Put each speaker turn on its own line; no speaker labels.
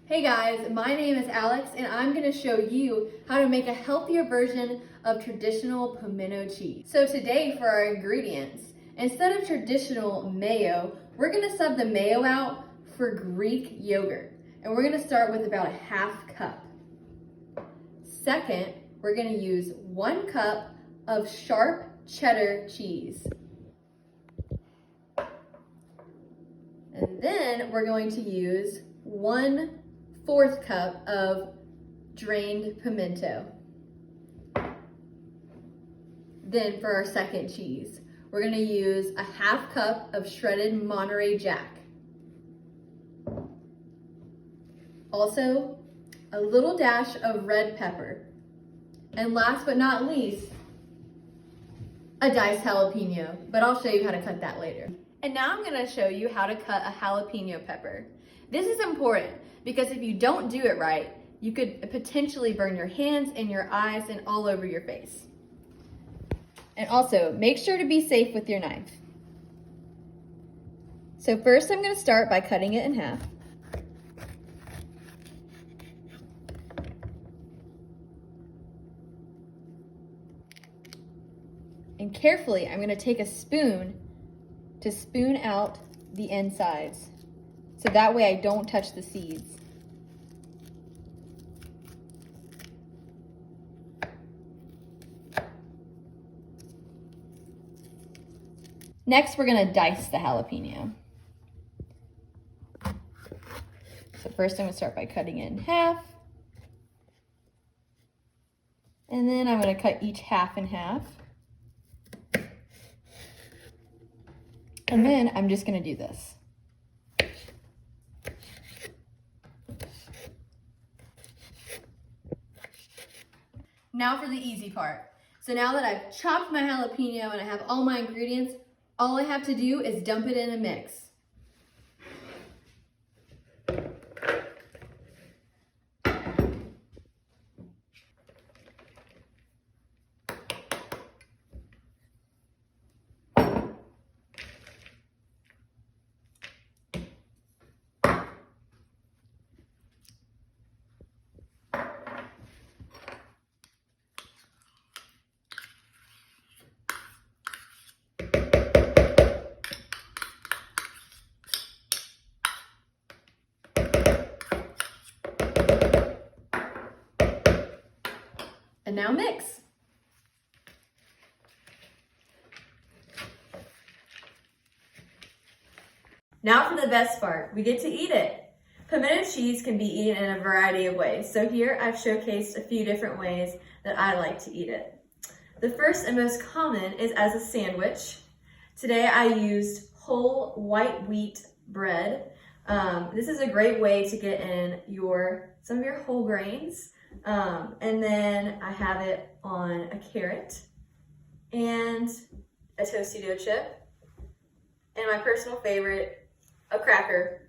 Hey guys, my name is Alex and I'm going to show you how to make a healthier version of traditional pimento cheese. So today for our ingredients, instead of traditional mayo, we're going to sub the mayo out for Greek yogurt. And we're going to start with about a half cup. Second, we're going to use 1 cup of sharp cheddar cheese. And then we're going to use 1/4 cup of drained pimento. Then for our second cheese, we're going to use a half cup of shredded Monterey Jack. Also, a little dash of red pepper. And last but not least, a diced jalapeno, but I'll show you how to cut that later. And now I'm going to show you how to cut a jalapeno pepper. This is important because if you don't do it right, you could potentially burn your hands and your eyes and all over your face. And also, make sure to be safe with your knife. So first I'm going to start by cutting it in half. And carefully, I'm going to take a spoon to spoon out the insides. So that way I don't touch the seeds. Next, we're going to dice the jalapeno. So first I'm going to start by cutting it in half. And then I'm going to cut each half in half. And then I'm just going to do this. Now for the easy part. So now that I've chopped my jalapeno and I have all my ingredients, all I have to do is dump it in a mix. And now mix. Now for the best part, we get to eat it. Pimento cheese can be eaten in a variety of ways. So here I've showcased a few different ways that I like to eat it. The first and most common is as a sandwich. Today I used whole white wheat bread. This is a great way to get in some of your whole grains. And then I have it on a carrot and a toasted dough chip, and my personal favorite, a cracker